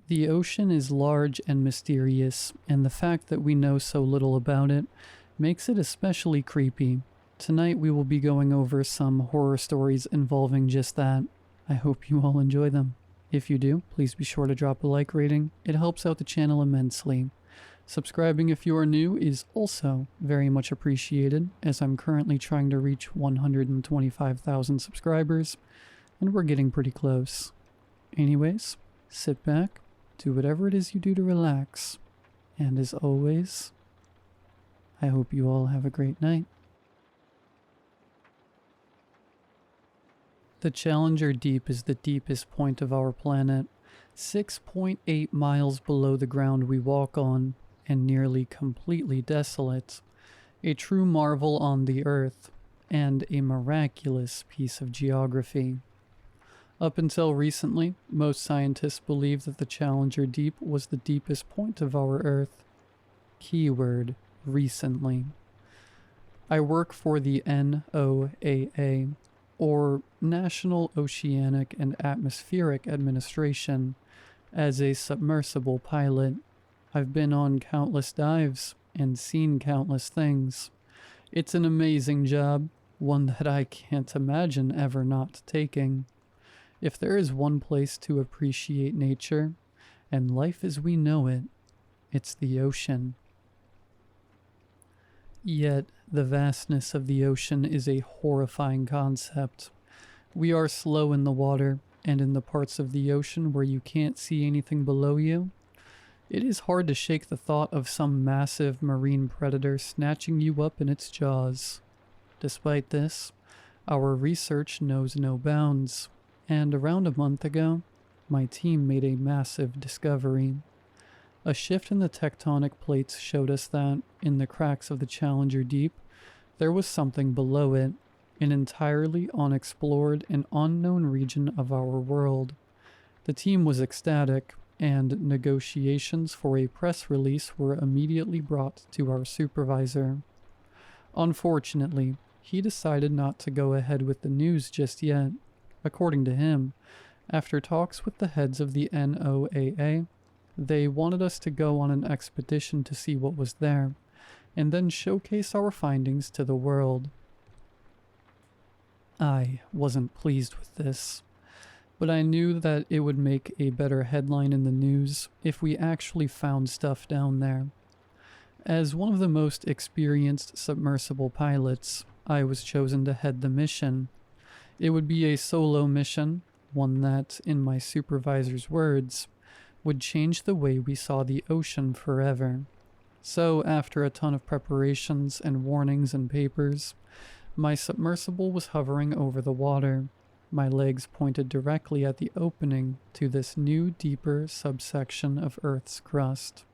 The ocean is large and mysterious, and the fact that we know so little about it makes it especially creepy. Tonight we will be going over some horror stories involving just that. I hope you all enjoy them. If you do, please be sure to drop a like rating. It helps out the channel immensely. Subscribing if you are new is also very much appreciated, as I'm currently trying to reach 125,000 subscribers, and we're getting pretty close. Anyways, sit back, do whatever it is you do to relax, and as always, I hope you all have a great night. The Challenger Deep is the deepest point of our planet, 6.8 miles below the ground we walk on, and nearly completely desolate. A true marvel on the Earth, and a miraculous piece of geography. Up until recently, most scientists believed that the Challenger Deep was the deepest point of our Earth. Keyword, recently. I work for the NOAA, or National Oceanic and Atmospheric Administration, as a submersible pilot. I've been on countless dives and seen countless things. It's an amazing job, one that I can't imagine ever not taking. If there is one place to appreciate nature and life as we know it, it's the ocean. Yet, the vastness of the ocean is a horrifying concept. We are slow in the water, and in the parts of the ocean where you can't see anything below you, it is hard to shake the thought of some massive marine predator snatching you up in its jaws. Despite this, our research knows no bounds, and around a month ago, my team made a massive discovery. A shift in the tectonic plates showed us that, in the cracks of the Challenger Deep, there was something below it, an entirely unexplored and unknown region of our world. The team was ecstatic, and negotiations for a press release were immediately brought to our supervisor. Unfortunately, he decided not to go ahead with the news just yet. According to him, after talks with the heads of the NOAA, they wanted us to go on an expedition to see what was there, and then showcase our findings to the world. I wasn't pleased with this, but I knew that it would make a better headline in the news if we actually found stuff down there. As one of the most experienced submersible pilots, I was chosen to head the mission. It would be a solo mission, one that, in my supervisor's words, would change the way we saw the ocean forever. So, after a ton of preparations and warnings and papers, my submersible was hovering over the water, my legs pointed directly at the opening to this new, deeper subsection of Earth's crust.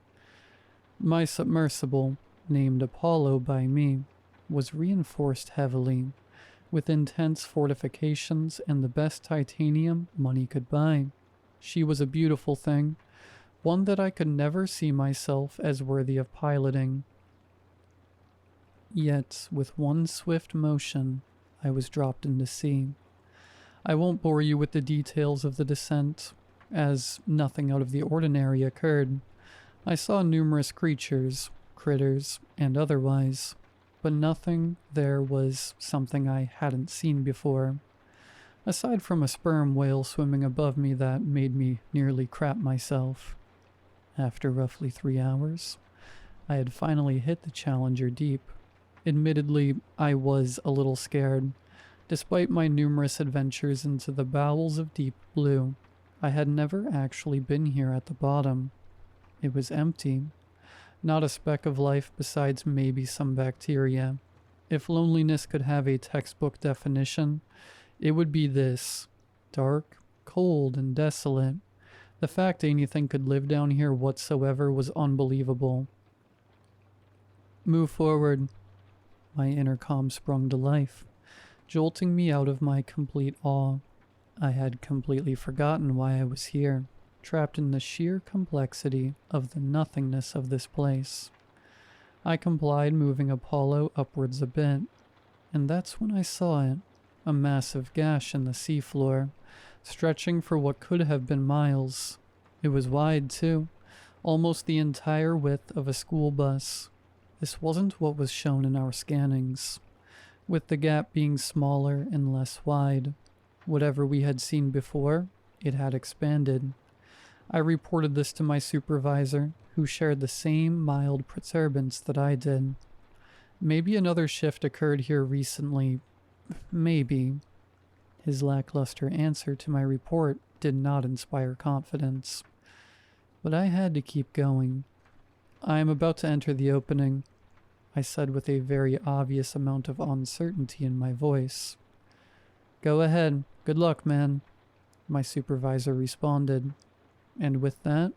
My submersible, named Apollo by me, was reinforced heavily, with intense fortifications and the best titanium money could buy. She was a beautiful thing, one that I could never see myself as worthy of piloting. Yet, with one swift motion, I was dropped into sea. I won't bore you with the details of the descent, as nothing out of the ordinary occurred. I saw numerous creatures, critters, and otherwise, but nothing there was something I hadn't seen before. Aside from a sperm whale swimming above me that made me nearly crap myself. After roughly 3 hours, I had finally hit the Challenger Deep. Admittedly, I was a little scared. Despite my numerous adventures into the bowels of deep blue, I had never actually been here at the bottom. It was empty. Not a speck of life besides maybe some bacteria. If loneliness could have a textbook definition, it would be this: dark, cold, and desolate. The fact anything could live down here whatsoever was unbelievable. Move forward. My intercom sprung to life, jolting me out of my complete awe. I had completely forgotten why I was here, trapped in the sheer complexity of the nothingness of this place. I complied, moving Apollo upwards a bit, and that's when I saw it, a massive gash in the seafloor, stretching for what could have been miles. It was wide, too, almost the entire width of a school bus. This wasn't what was shown in our scannings, with the gap being smaller and less wide. Whatever we had seen before, it had expanded. I reported this to my supervisor, who shared the same mild perturbance that I did. Maybe another shift occurred here recently. Maybe. His lackluster answer to my report did not inspire confidence. But I had to keep going. I am about to enter the opening, I said with a very obvious amount of uncertainty in my voice. Go ahead. Good luck, man, my supervisor responded. And with that,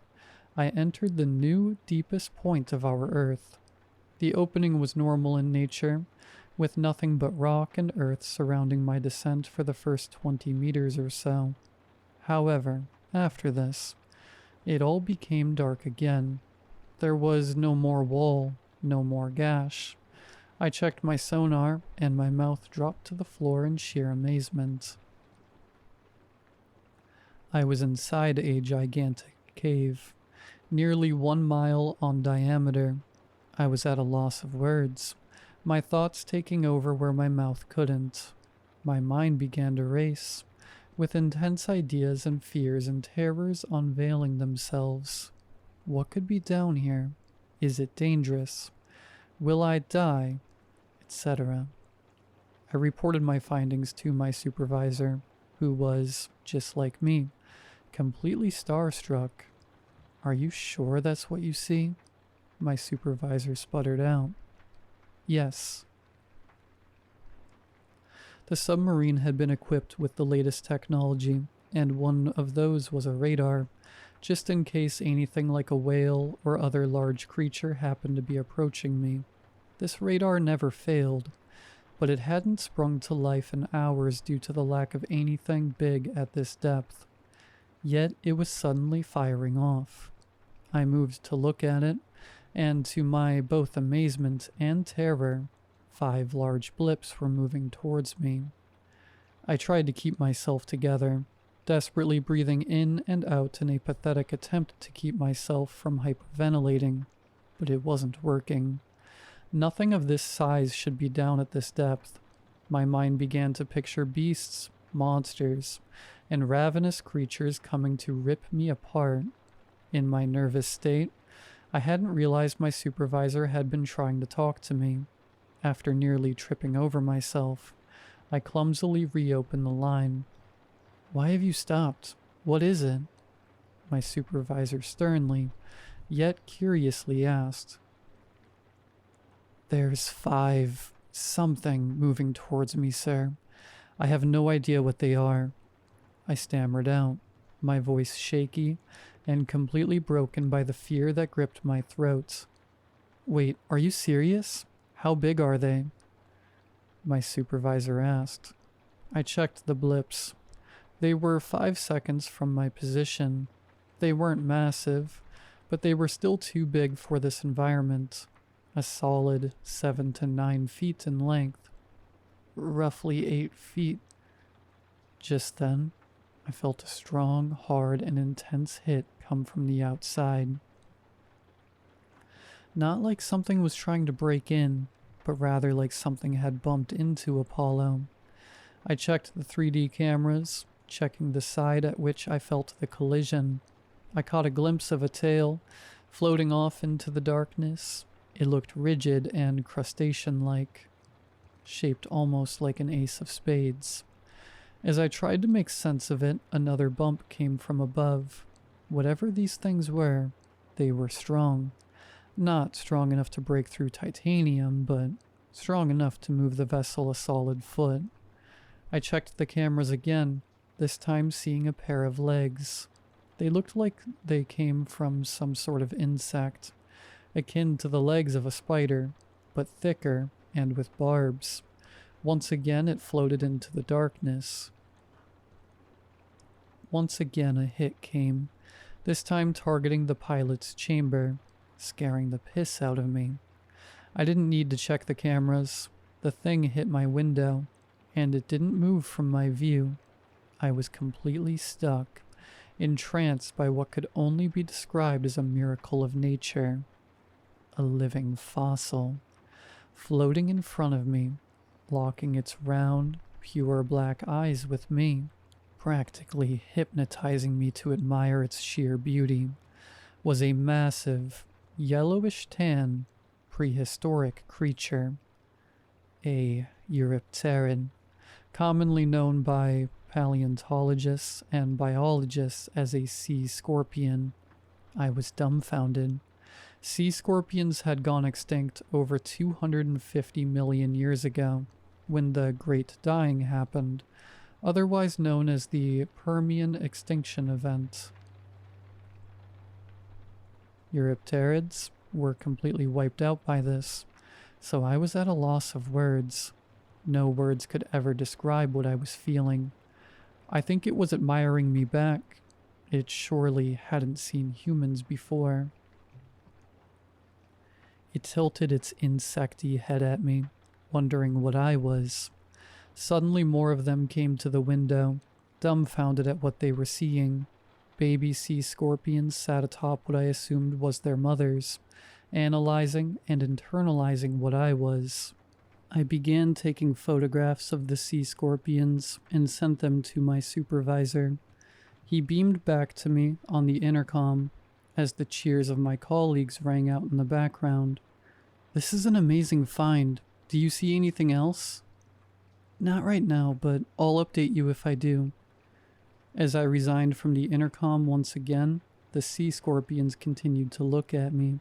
I entered the new deepest point of our Earth. The opening was normal in nature, with nothing but rock and earth surrounding my descent for the first 20 meters or so. However, after this, it all became dark again. There was no more wall, no more gash. I checked my sonar, and my mouth dropped to the floor in sheer amazement. I was inside a gigantic cave, nearly 1 mile on diameter. I was at a loss of words, my thoughts taking over where my mouth couldn't. My mind began to race, with intense ideas and fears and terrors unveiling themselves. What could be down here? Is it dangerous? Will I die? Etc. I reported my findings to my supervisor, who was, just like me, completely starstruck. Are you sure that's what you see? My supervisor sputtered out. Yes. The submarine had been equipped with the latest technology, and one of those was a radar, just in case anything like a whale or other large creature happened to be approaching me. This radar never failed, but it hadn't sprung to life in hours due to the lack of anything big at this depth. Yet it was suddenly firing off. I moved to look at it, and to my both amazement and terror, 5 large blips were moving towards me. I tried to keep myself together, desperately breathing in and out in a pathetic attempt to keep myself from hyperventilating, but it wasn't working. Nothing of this size should be down at this depth. My mind began to picture beasts, monsters, and ravenous creatures coming to rip me apart. In my nervous state, I hadn't realized my supervisor had been trying to talk to me. After nearly tripping over myself, I clumsily reopened the line. Why have you stopped? What is it? My supervisor sternly, yet curiously asked. There's 5 something moving towards me, sir. I have no idea what they are. I stammered out, my voice shaky and completely broken by the fear that gripped my throat. Wait, are you serious? How big are they? My supervisor asked. I checked the blips. They were 5 seconds from my position. They weren't massive, but they were still too big for this environment. A solid 7 to 9 feet in length. Roughly 8 feet. Just then, I felt a strong, hard, and intense hit come from the outside. Not like something was trying to break in, but rather like something had bumped into Apollo. I checked the 3D cameras, checking the side at which I felt the collision. I caught a glimpse of a tail, floating off into the darkness. It looked rigid and crustacean-like, shaped almost like an ace of spades. As I tried to make sense of it, another bump came from above. Whatever these things were, they were strong. Not strong enough to break through titanium, but strong enough to move the vessel a solid foot. I checked the cameras again, this time seeing a pair of legs. They looked like they came from some sort of insect, akin to the legs of a spider, but thicker and with barbs. Once again it floated into the darkness. Once again a hit came, this time targeting the pilot's chamber, scaring the piss out of me. I didn't need to check the cameras. The thing hit my window, and it didn't move from my view. I was completely stuck, entranced by what could only be described as a miracle of nature. A living fossil, floating in front of me, locking its round, pure black eyes with me, practically hypnotizing me to admire its sheer beauty, was a massive, yellowish tan, prehistoric creature. A Eurypterid, commonly known by paleontologists and biologists as a sea scorpion. I was dumbfounded. Sea scorpions had gone extinct over 250 million years ago, when the Great Dying happened, otherwise known as the Permian extinction event. Eurypterids were completely wiped out by this, so I was at a loss of words. No words could ever describe what I was feeling. I think it was admiring me back. It surely hadn't seen humans before. It tilted its insecty head at me, wondering what I was. Suddenly more of them came to the window, dumbfounded at what they were seeing. Baby sea scorpions sat atop what I assumed was their mothers, analyzing and internalizing what I was. I began taking photographs of the sea scorpions and sent them to my supervisor. He beamed back to me on the intercom as the cheers of my colleagues rang out in the background. "This is an amazing find. Do you see anything else?" "Not right now, but I'll update you if I do." As I resigned from the intercom once again, the sea scorpions continued to look at me.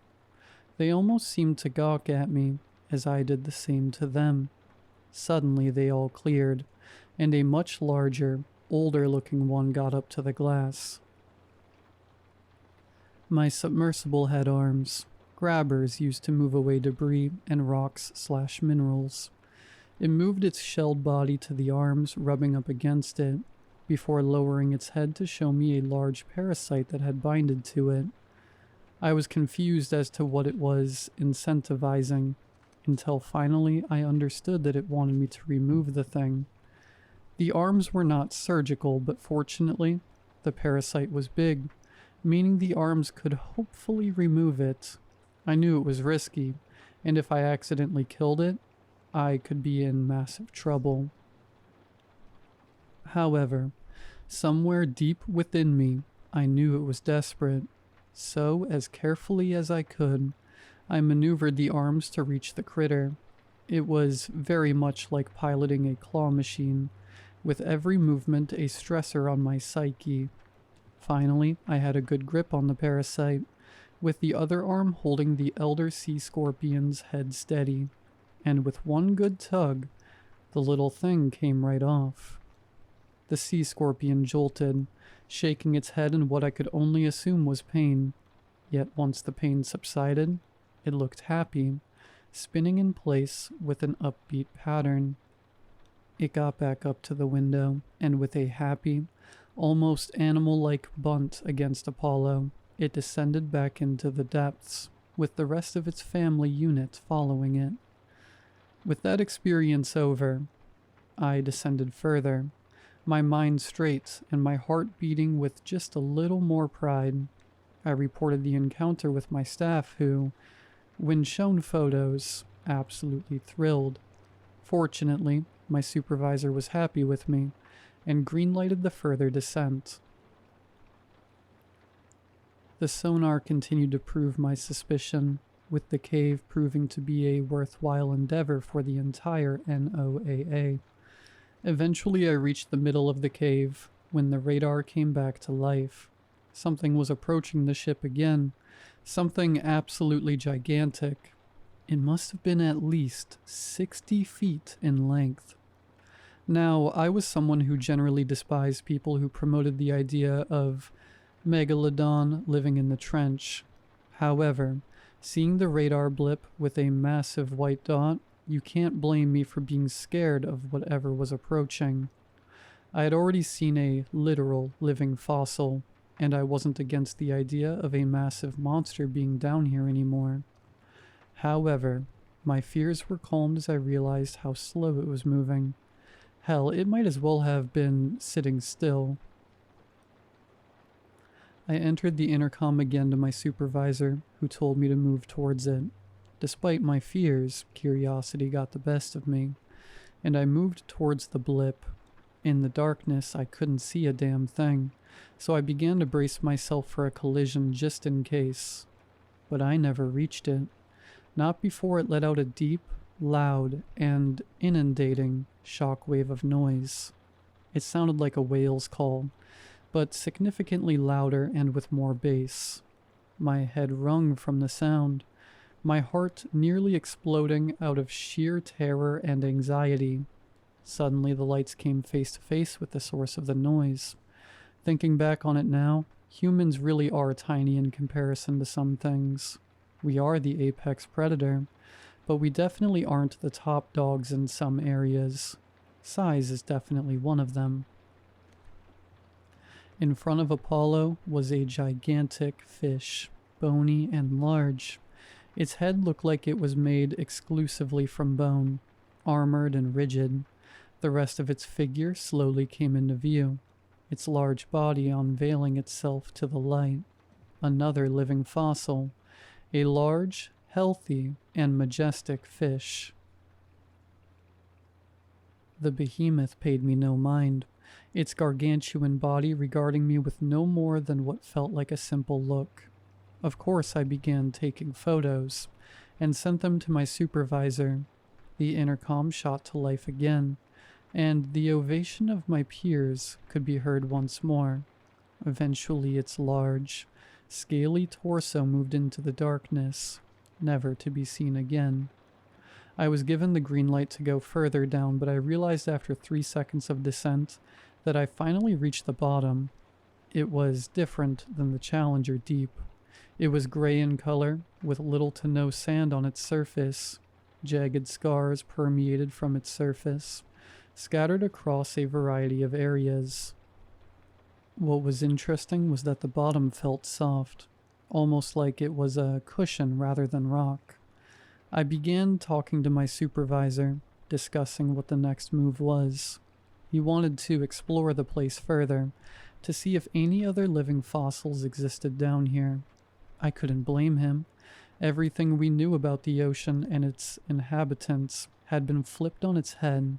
They almost seemed to gawk at me, as I did the same to them. Suddenly they all cleared, and a much larger, older-looking one got up to the glass. My submersible had arms, grabbers used to move away debris and rocks/minerals. It moved its shelled body to the arms, rubbing up against it, before lowering its head to show me a large parasite that had binded to it. I was confused as to what it was incentivizing, until finally I understood that it wanted me to remove the thing. The arms were not surgical, but fortunately, the parasite was big, meaning the arms could hopefully remove it. I knew it was risky, and if I accidentally killed it, I could be in massive trouble. However, somewhere deep within me, I knew it was desperate. So, as carefully as I could, I maneuvered the arms to reach the critter. It was very much like piloting a claw machine, with every movement a stressor on my psyche. Finally, I had a good grip on the parasite, with the other arm holding the elder sea scorpion's head steady, and with one good tug, the little thing came right off. The sea scorpion jolted, shaking its head in what I could only assume was pain. Yet once the pain subsided, it looked happy, spinning in place with an upbeat pattern. It got back up to the window, and with a happy, almost animal-like bunt against Apollo, it descended back into the depths, with the rest of its family unit following it. With that experience over, I descended further, my mind straight and my heart beating with just a little more pride. I reported the encounter with my staff who, when shown photos, absolutely thrilled. Fortunately, my supervisor was happy with me and green-lighted the further descent. The sonar continued to prove my suspicion, with the cave proving to be a worthwhile endeavor for the entire NOAA. Eventually I reached the middle of the cave when the radar came back to life. Something was approaching the ship again, something absolutely gigantic. It must have been at least 60 feet in length. Now, I was someone who generally despised people who promoted the idea of Megalodon living in the trench. However, seeing the radar blip with a massive white dot, you can't blame me for being scared of whatever was approaching. I had already seen a literal living fossil, and I wasn't against the idea of a massive monster being down here anymore. However, my fears were calmed as I realized how slow it was moving. Hell, it might as well have been sitting still. I entered the intercom again to my supervisor, who told me to move towards it. Despite my fears, curiosity got the best of me, and I moved towards the blip. In the darkness, I couldn't see a damn thing, so I began to brace myself for a collision just in case. But I never reached it. Not before it let out a deep, loud, and inundating shockwave of noise. It sounded like a whale's call, but significantly louder and with more bass. My head rung from the sound, my heart nearly exploding out of sheer terror and anxiety. Suddenly the lights came face to face with the source of the noise. Thinking back on it now, humans really are tiny in comparison to some things. We are the apex predator, but we definitely aren't the top dogs in some areas. Size is definitely one of them. In front of Apollo was a gigantic fish, bony and large. Its head looked like it was made exclusively from bone, armored and rigid. The rest of its figure slowly came into view, its large body unveiling itself to the light. Another living fossil, a large, healthy, and majestic fish. The behemoth paid me no mind, its gargantuan body regarding me with no more than what felt like a simple look. Of course, I began taking photos, and sent them to my supervisor. The intercom shot to life again, and the ovation of my peers could be heard once more. Eventually its large, scaly torso moved into the darkness, never to be seen again. I was given the green light to go further down, but I realized after 3 seconds of descent that I finally reached the bottom. It was different than the Challenger Deep. It was gray in color, with little to no sand on its surface. Jagged scars permeated from its surface, scattered across a variety of areas. What was interesting was that the bottom felt soft, almost like it was a cushion rather than rock. I began talking to my supervisor, discussing what the next move was. He wanted to explore the place further, to see if any other living fossils existed down here. I couldn't blame him. Everything we knew about the ocean and its inhabitants had been flipped on its head.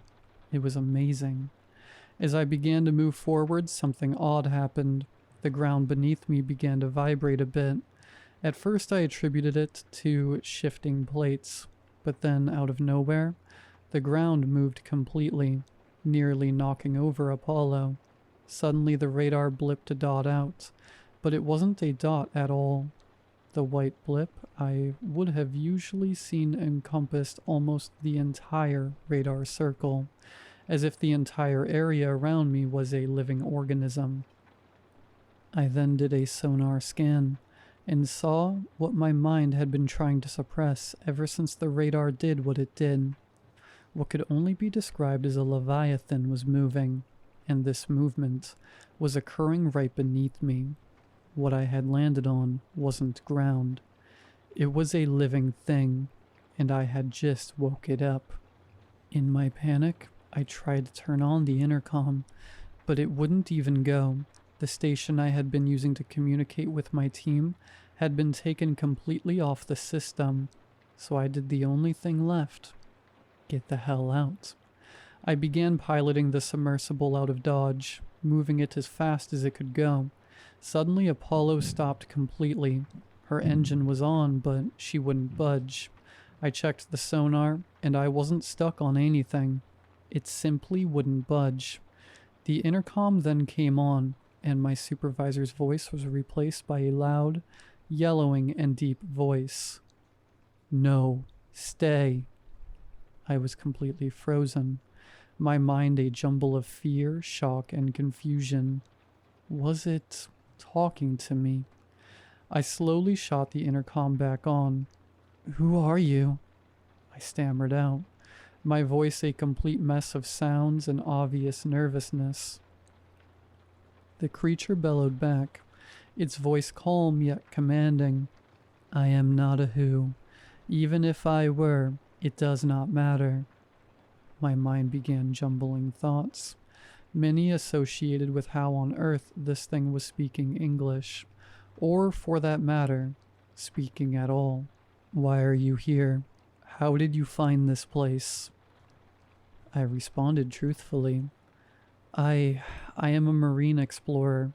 It was amazing. As I began to move forward, something odd happened. The ground beneath me began to vibrate a bit. At first I attributed it to shifting plates, but then out of nowhere, the ground moved completely, nearly knocking over Apollo. Suddenly the radar blipped a dot out, but it wasn't a dot at all. The white blip I would have usually seen encompassed almost the entire radar circle, as if the entire area around me was a living organism. I then did a sonar scan, and saw what my mind had been trying to suppress ever since the radar did what it did. What could only be described as a leviathan was moving, and this movement was occurring right beneath me. What I had landed on wasn't ground. It was a living thing, and I had just woke it up. In my panic, I tried to turn on the intercom, but it wouldn't even go. The station I had been using to communicate with my team had been taken completely off the system, so I did the only thing left: get the hell out. I began piloting the submersible out of Dodge, moving it as fast as it could go. Suddenly Apollo stopped completely. Her engine was on, but she wouldn't budge. I checked the sonar, and I wasn't stuck on anything. It simply wouldn't budge. The intercom then came on, and my supervisor's voice was replaced by a loud, yellowing and deep voice. "No, stay." I was completely frozen, my mind a jumble of fear, shock, and confusion. Was it talking to me? I slowly shot the intercom back on. "Who are you?" I stammered out, my voice a complete mess of sounds and obvious nervousness. The creature bellowed back, its voice calm yet commanding. "I am not a who. Even if I were, it does not matter." My mind began jumbling thoughts, many associated with how on earth this thing was speaking English. Or, for that matter, speaking at all. Why are you here? How did you find this place? I responded truthfully. I am a marine explorer.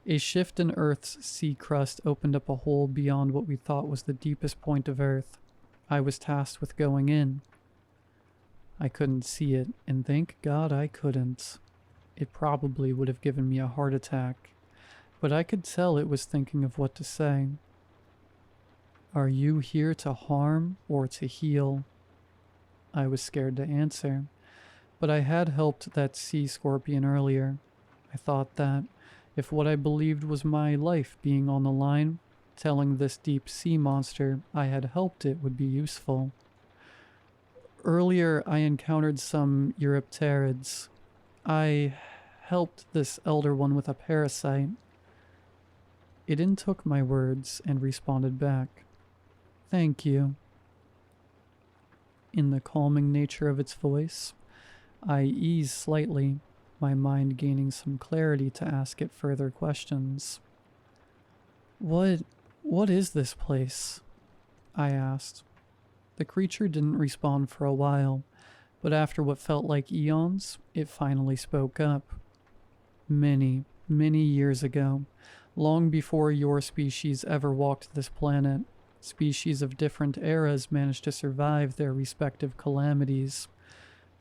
A shift in Earth's sea crust opened up a hole beyond what we thought was the deepest point of Earth. I was tasked with going in. I couldn't see it, and thank God I couldn't. It probably would have given me a heart attack, but I could tell it was thinking of what to say. Are you here to harm or to heal? I was scared to answer, but I had helped that sea scorpion earlier. I thought that, if what I believed was my life being on the line, telling this deep sea monster I had helped it would be useful. Earlier, I encountered some Eurypterids. I helped this elder one with a parasite. It intook my words and responded back. Thank you. In the calming nature of its voice, I eased slightly, my mind gaining some clarity to ask it further questions. What is this place? I asked. The creature didn't respond for a while, but after what felt like eons, it finally spoke up. Many, many years ago, long before your species ever walked this planet, species of different eras managed to survive their respective calamities.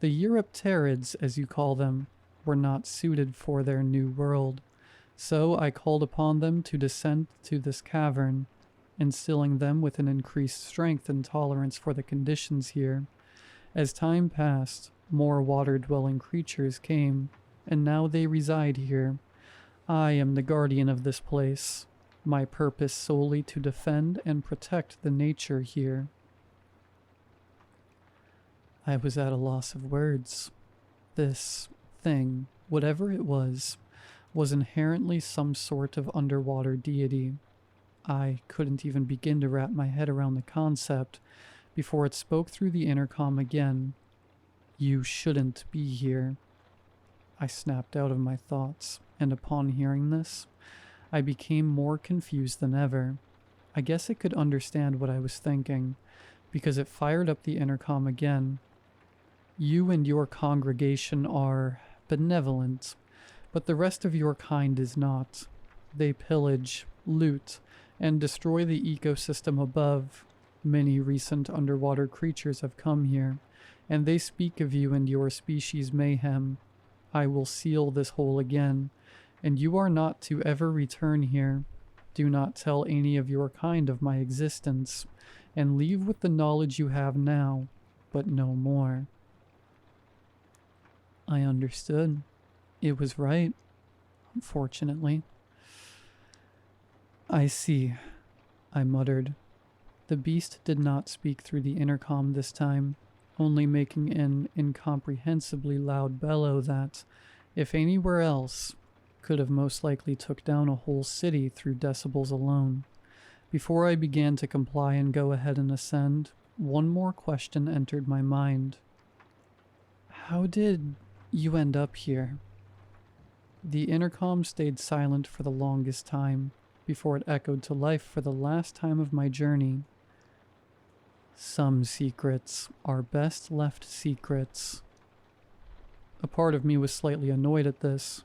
The Eurypterids, as you call them, were not suited for their new world, so I called upon them to descend to this cavern, instilling them with an increased strength and tolerance for the conditions here. As time passed, more water-dwelling creatures came, and now they reside here. I am the guardian of this place, my purpose solely to defend and protect the nature here. I was at a loss of words. This thing, whatever it was inherently some sort of underwater deity. I couldn't even begin to wrap my head around the concept before it spoke through the intercom again. You shouldn't be here. I snapped out of my thoughts, and upon hearing this, I became more confused than ever. I guess it could understand what I was thinking, because it fired up the intercom again. You and your congregation are benevolent, but the rest of your kind is not. They pillage, loot, and destroy the ecosystem above. Many recent underwater creatures have come here, and they speak of you and your species' mayhem. I will seal this hole again, and you are not to ever return here. Do not tell any of your kind of my existence, and leave with the knowledge you have now, but no more. I understood. It was right, unfortunately. I see, I muttered. The beast did not speak through the intercom this time, only making an incomprehensibly loud bellow that, if anywhere else, could have most likely took down a whole city through decibels alone. Before I began to comply and go ahead and ascend, one more question entered my mind. How did you end up here? The intercom stayed silent for the longest time, before it echoed to life for the last time of my journey. Some secrets are best left secrets. A part of me was slightly annoyed at this,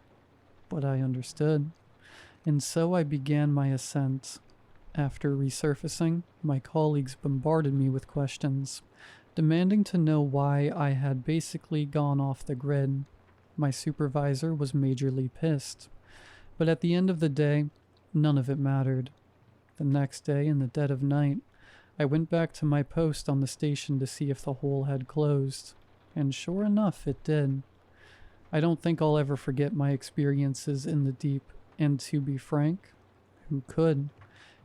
but I understood, and so I began my ascent. After resurfacing, my colleagues bombarded me with questions, demanding to know why I had basically gone off the grid. My supervisor was majorly pissed, but at the end of the day, none of it mattered. The next day, in the dead of night, I went back to my post on the station to see if the hole had closed, and sure enough, it did. I don't think I'll ever forget my experiences in the deep, and to be frank, who could?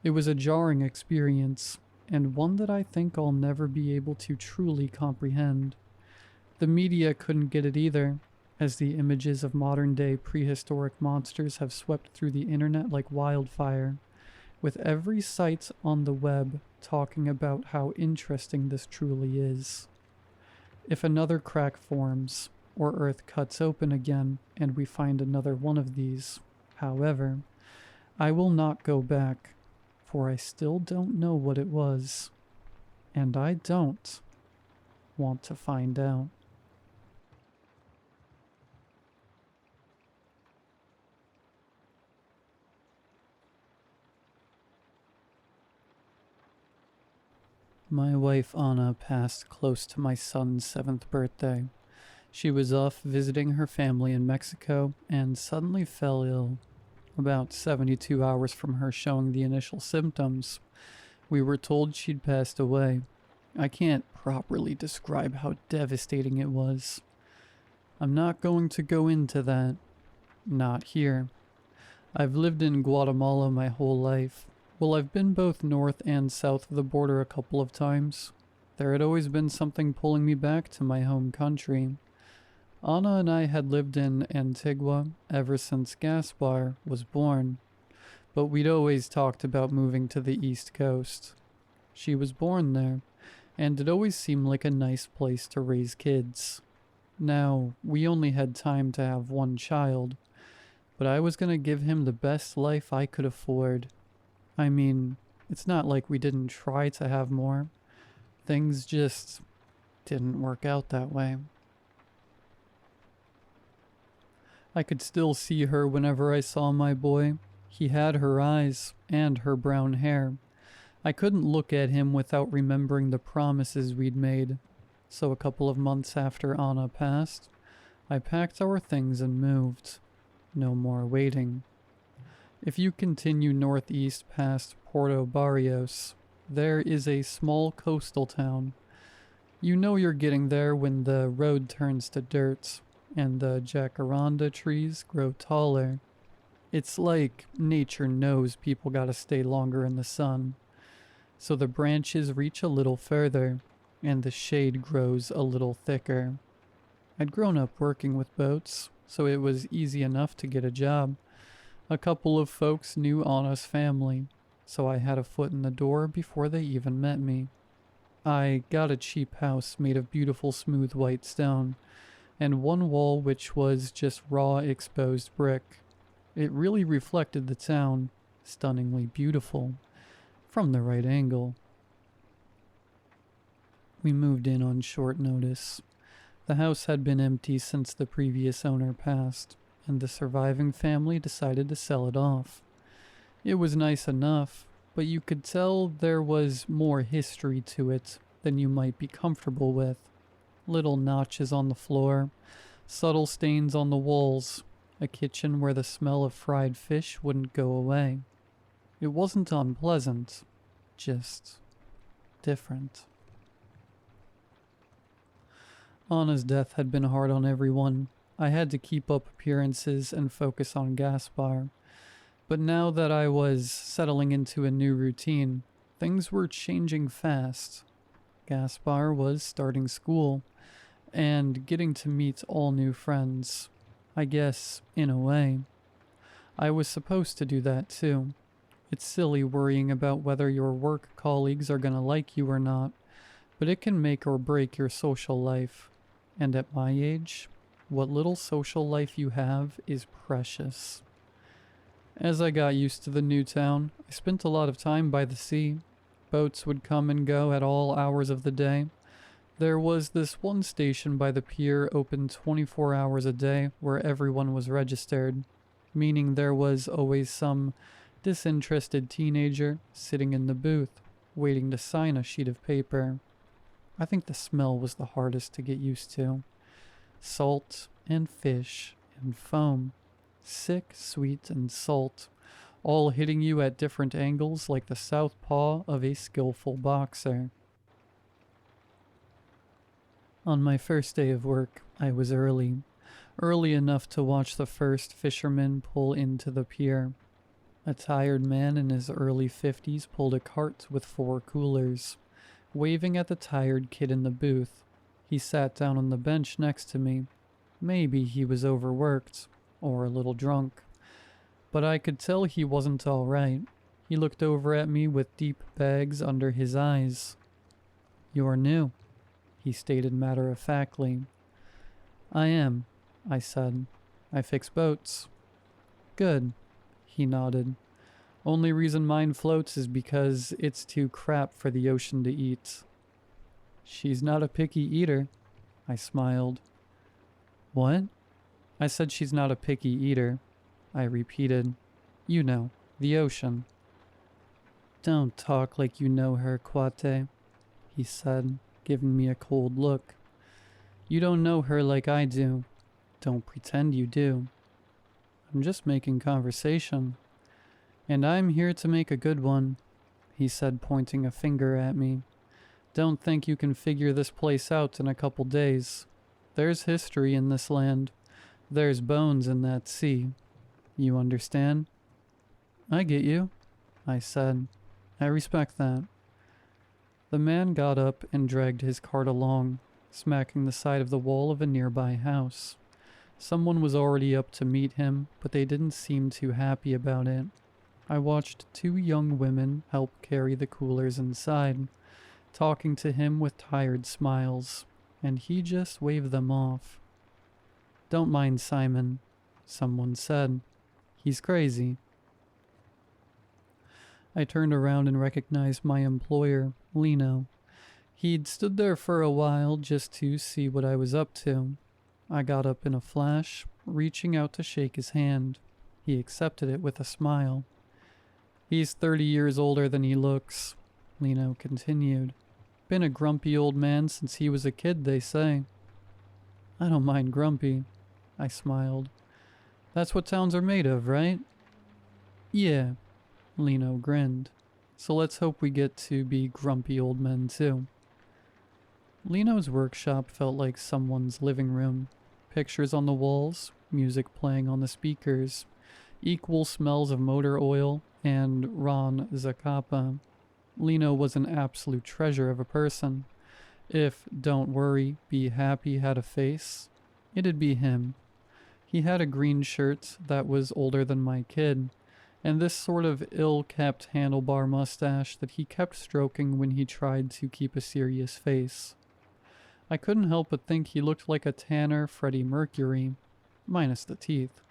It was a jarring experience, and one that I think I'll never be able to truly comprehend. The media couldn't get it either, as the images of modern-day prehistoric monsters have swept through the internet like wildfire, with every site on the web talking about how interesting this truly is. If another crack forms, or Earth cuts open again and we find another one of these, however, I will not go back, for I still don't know what it was, and I don't want to find out. My wife Anna passed close to my son's 7th birthday. She was off visiting her family in Mexico and suddenly fell ill. About 72 hours from her showing the initial symptoms, we were told she'd passed away. I can't properly describe how devastating it was. I'm not going to go into that. Not here. I've lived in Guatemala my whole life. Well, I've been both north and south of the border a couple of times. There had always been something pulling me back to my home country. Anna and I had lived in Antigua ever since Gaspar was born, but we'd always talked about moving to the East Coast. She was born there, and it always seemed like a nice place to raise kids. Now, we only had time to have one child, but I was going to give him the best life I could afford. I mean, it's not like we didn't try to have more. Things just didn't work out that way. I could still see her whenever I saw my boy. He had her eyes and her brown hair. I couldn't look at him without remembering the promises we'd made. So a couple of months after Anna passed, I packed our things and moved. No more waiting. If you continue northeast past Puerto Barrios, there is a small coastal town. You know you're getting there when the road turns to dirt and the jacaranda trees grow taller. It's like nature knows people gotta stay longer in the sun. So the branches reach a little further and the shade grows a little thicker. I'd grown up working with boats, so it was easy enough to get a job. A couple of folks knew Anna's family, so I had a foot in the door before they even met me. I got a cheap house made of beautiful smooth white stone, and one wall which was just raw exposed brick. It really reflected the town, stunningly beautiful, from the right angle. We moved in on short notice. The house had been empty since the previous owner passed, and the surviving family decided to sell it off. It was nice enough, but you could tell there was more history to it than you might be comfortable with. Little notches on the floor, subtle stains on the walls, a kitchen where the smell of fried fish wouldn't go away. It wasn't unpleasant, just different. Anna's death had been hard on everyone. I had to keep up appearances and focus on Gaspar. But now that I was settling into a new routine, things were changing fast. Gaspar was starting school and getting to meet all new friends. I guess, in a way. I was supposed to do that too. It's silly worrying about whether your work colleagues are gonna like you or not, but it can make or break your social life. And at my age, what little social life you have is precious. As I got used to the new town, I spent a lot of time by the sea. Boats would come and go at all hours of the day. There was this one station by the pier open 24 hours a day where everyone was registered, meaning there was always some disinterested teenager sitting in the booth, waiting to sign a sheet of paper. I think the smell was the hardest to get used to. Salt and fish and foam. Sick, sweet, and salt, all hitting you at different angles like the southpaw of a skillful boxer. On my first day of work, I was early enough to watch the first fisherman pull into the pier. A tired man in his early 50s pulled a cart with 4 coolers, waving at the tired kid in the booth. He sat down on the bench next to me. Maybe he was overworked, or a little drunk, but I could tell he wasn't all right. He looked over at me with deep bags under his eyes. "You're new," he stated matter-of-factly. "I am," I said. "I fix boats." "Good," he nodded. Only reason mine floats is because it's too crap for the ocean to eat. She's not a picky eater, I smiled. What? I said she's not a picky eater, I repeated. You know, the ocean. Don't talk like you know her, Kwate, he said, giving me a cold look. You don't know her like I do. Don't pretend you do. I'm just making conversation. And I'm here to make a good one, he said, pointing a finger at me. Don't think you can figure this place out in a couple days. There's history in this land. There's bones in that sea. You understand? I get you, I said. I respect that. The man got up and dragged his cart along, smacking the side of the wall of a nearby house. Someone was already up to meet him, but they didn't seem too happy about it. I watched two young women help carry the coolers inside, talking to him with tired smiles, and he just waved them off. Don't mind Simon, someone said. He's crazy. I turned around and recognized my employer, Lino. He'd stood there for a while just to see what I was up to. I got up in a flash, reaching out to shake his hand. He accepted it with a smile. He's 30 years older than he looks, Lino continued. Been a grumpy old man since he was a kid, they say. I don't mind grumpy, I smiled. That's what towns are made of, right? Yeah, Lino grinned. So let's hope we get to be grumpy old men too. Lino's workshop felt like someone's living room. Pictures on the walls, music playing on the speakers, equal smells of motor oil, and Ron Zacapa. Lino was an absolute treasure of a person. If Don't Worry, Be Happy had a face, it'd be him. He had a green shirt that was older than my kid, and this sort of ill-kept handlebar mustache that he kept stroking when he tried to keep a serious face. I couldn't help but think he looked like a tanner Freddie Mercury, minus the teeth.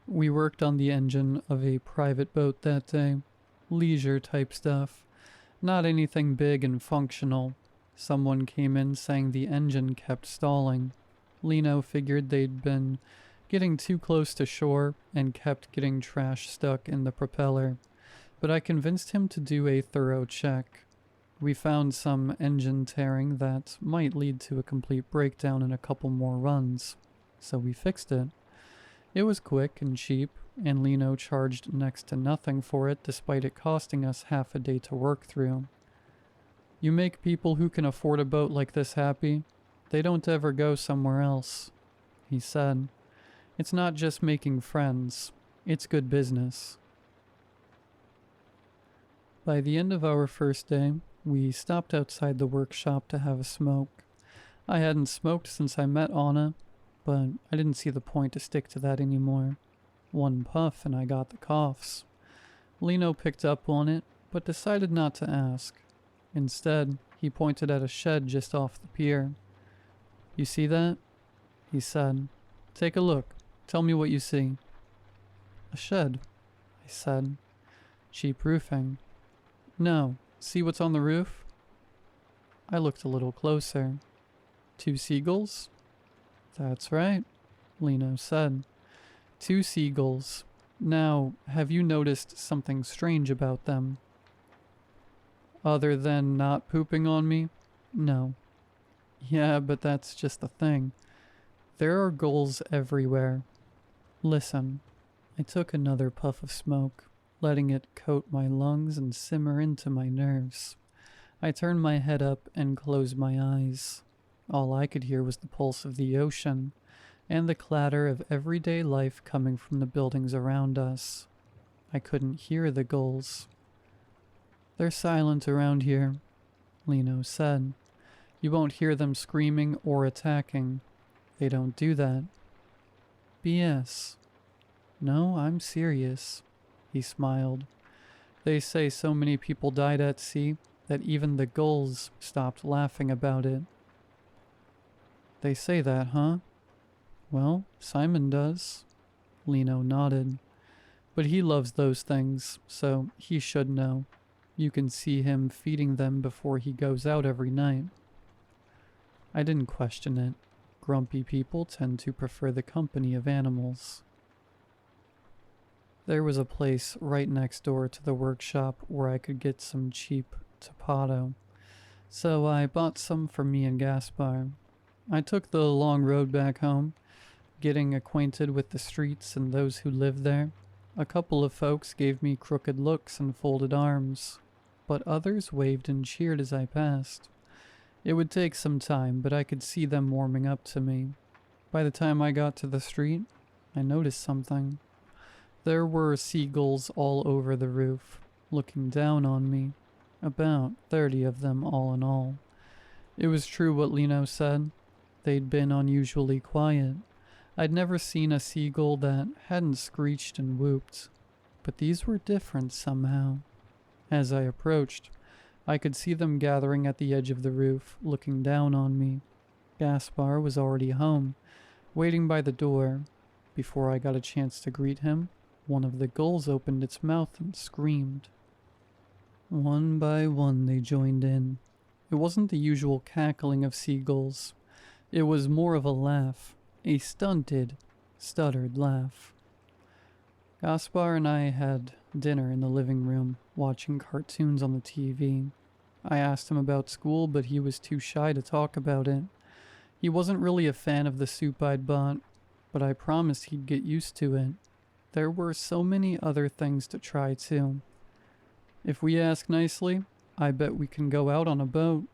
We worked on the engine of a private boat that day. Leisure type stuff. Not anything big and functional. Someone came in saying the engine kept stalling. Lino figured they'd been getting too close to shore and kept getting trash stuck in the propeller. But I convinced him to do a thorough check. We found some engine tearing that might lead to a complete breakdown in a couple more runs. So we fixed it. It was quick and cheap, and Lino charged next to nothing for it despite it costing us half a day to work through. You make people who can afford a boat like this happy, they don't ever go somewhere else, he said. It's not just making friends, it's good business. By the end of our first day, we stopped outside the workshop to have a smoke. I hadn't smoked since I met Anna, but I didn't see the point to stick to that anymore. One puff and I got the coughs. Lino picked up on it, but decided not to ask. Instead, he pointed at a shed just off the pier. You see that? He said. Take a look. Tell me what you see. A shed, I said. Cheap roofing. No. See what's on the roof? I looked a little closer. 2 seagulls? That's right, Lino said. 2 seagulls. Now, have you noticed something strange about them? Other than not pooping on me? No. Yeah, but that's just the thing. There are gulls everywhere. Listen. I took another puff of smoke, letting it coat my lungs and simmer into my nerves. I turned my head up and closed my eyes. All I could hear was the pulse of the ocean, and the clatter of everyday life coming from the buildings around us. I couldn't hear the gulls. They're silent around here, Lino said. You won't hear them screaming or attacking. They don't do that. BS. No, I'm serious, he smiled. They say so many people died at sea that even the gulls stopped laughing about it. They say that, huh? Well, Simon does. Lino nodded. But he loves those things, so he should know. You can see him feeding them before he goes out every night. I didn't question it. Grumpy people tend to prefer the company of animals. There was a place right next door to the workshop where I could get some cheap tapato, so I bought some for me and Gaspar. I took the long road back home, getting acquainted with the streets and those who lived there. A couple of folks gave me crooked looks and folded arms, but others waved and cheered as I passed. It would take some time, but I could see them warming up to me. By the time I got to the street, I noticed something. There were seagulls all over the roof, looking down on me. About 30 of them all in all. It was true what Lino said. They'd been unusually quiet. I'd never seen a seagull that hadn't screeched and whooped. But these were different somehow. As I approached, I could see them gathering at the edge of the roof, looking down on me. Gaspar was already home, waiting by the door. Before I got a chance to greet him, one of the gulls opened its mouth and screamed. One by one they joined in. It wasn't the usual cackling of seagulls. It was more of a laugh, a stunted, stuttered laugh. Gaspar and I had dinner in the living room, watching cartoons on the TV. I asked him about school, but he was too shy to talk about it. He wasn't really a fan of the soup I'd bought, but I promised he'd get used to it. There were so many other things to try too. If we ask nicely, I bet we can go out on a boat,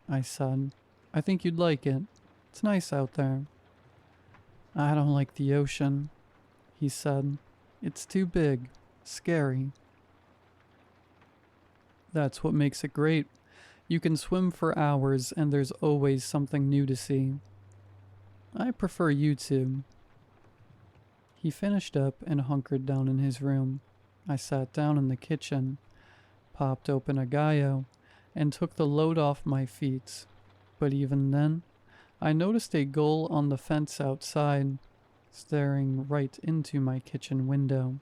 I said. I think you'd like it. It's nice out there. I don't like the ocean, he said. It's too big, scary. That's what makes it great. You can swim for hours and there's always something new to see. I prefer you two. He finished up and hunkered down in his room. I sat down in the kitchen, popped open a gallo, and took the load off my feet. But even then, I noticed a gull on the fence outside, staring right into my kitchen window,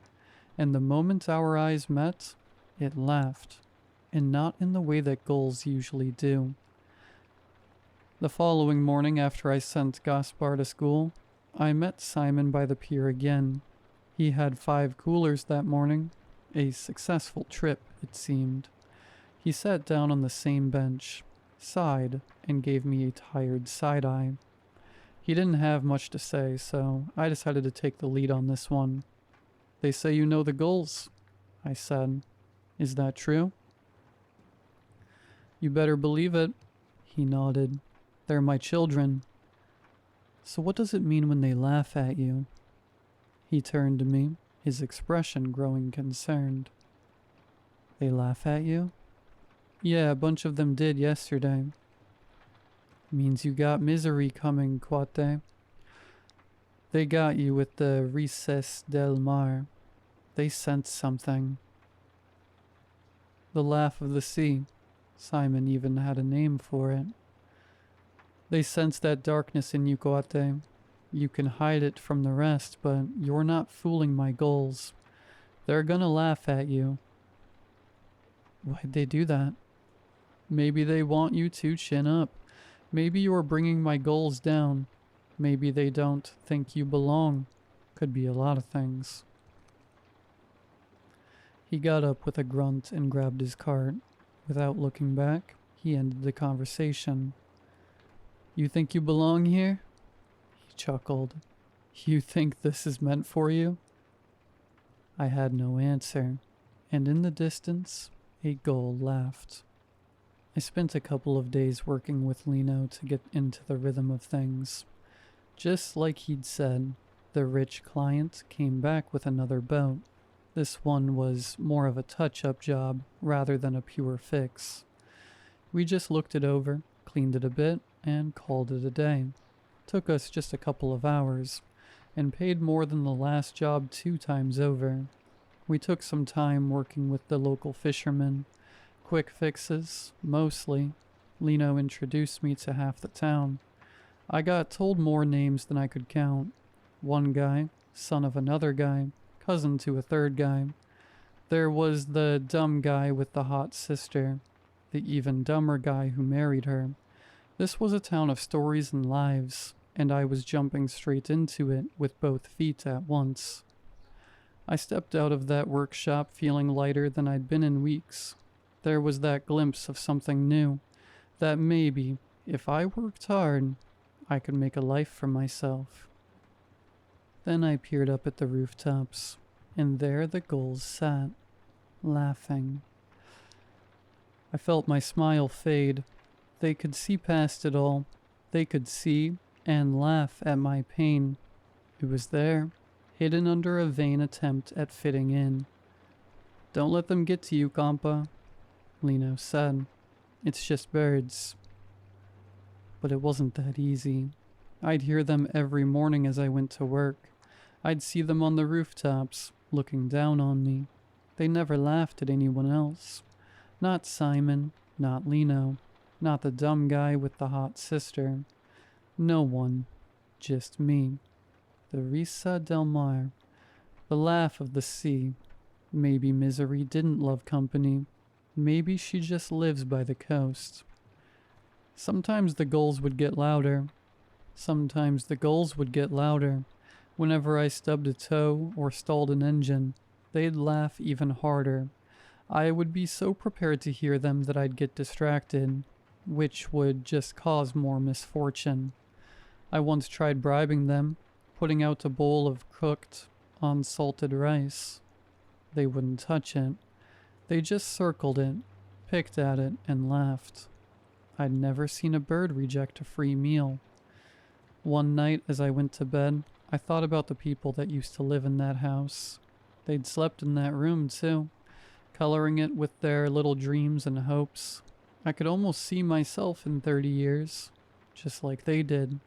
and the moment our eyes met, it laughed, and not in the way that gulls usually do. The following morning, after I sent Gaspar to school, I met Simon by the pier again. He had 5 coolers that morning, a successful trip, it seemed. He sat down on the same bench, sighed, and gave me a tired side-eye. He didn't have much to say, so I decided to take the lead on this one. They say you know the gulls, I said. Is that true? You better believe it, he nodded. They're my children. So what does it mean when they laugh at you? He turned to me, his expression growing concerned. They laugh at you? Yeah, a bunch of them did yesterday. Means you got misery coming, Quate. They got you with the Rises del Mar. They sensed something. The laugh of the sea. Simon even had a name for it. They sense that darkness in you, Quate. You can hide it from the rest, but you're not fooling my gulls. They're gonna laugh at you. Why'd they do that? Maybe they want you to chin up. Maybe you're bringing my gulls down. Maybe they don't think you belong. Could be a lot of things. He got up with a grunt and grabbed his cart. Without looking back, he ended the conversation. You think you belong here? He chuckled. You think this is meant for you? I had no answer, and in the distance, a gull laughed. I spent a couple of days working with Lino to get into the rhythm of things. Just like he'd said, the rich client came back with another boat. This one was more of a touch-up job rather than a pure fix. We just looked it over, cleaned it a bit, and called it a day. Took us just a couple of hours, and paid more than the last job 2 times over. We took some time working with the local fishermen. Quick fixes, mostly. Lino introduced me to half the town. I got told more names than I could count. One guy, son of another guy, cousin to a third guy. There was the dumb guy with the hot sister, the even dumber guy who married her. This was a town of stories and lives, and I was jumping straight into it with both feet at once. I stepped out of that workshop feeling lighter than I'd been in weeks. There was that glimpse of something new, that maybe, if I worked hard, I could make a life for myself. Then I peered up at the rooftops, and there the gulls sat, laughing. I felt my smile fade. They could see past it all. They could see and laugh at my pain. It was there, hidden under a vain attempt at fitting in. "Don't let them get to you, compa," Lino said. "It's just birds." But it wasn't that easy. I'd hear them every morning as I went to work. I'd see them on the rooftops, looking down on me. They never laughed at anyone else. Not Simon, not Lino, not the dumb guy with the hot sister. No one, just me. The risa del mar, the laugh of the sea. Maybe Misery didn't love company. Maybe she just lives by the coast. Sometimes the gulls would get louder. Sometimes the gulls would get louder. Whenever I stubbed a toe or stalled an engine, they'd laugh even harder. I would be so prepared to hear them that I'd get distracted, which would just cause more misfortune. I once tried bribing them, putting out a bowl of cooked, unsalted rice. They wouldn't touch it. They just circled it, picked at it, and laughed. I'd never seen a bird reject a free meal. One night as I went to bed, I thought about the people that used to live in that house. They'd slept in that room too, coloring it with their little dreams and hopes. I could almost see myself in 30 years, just like they did,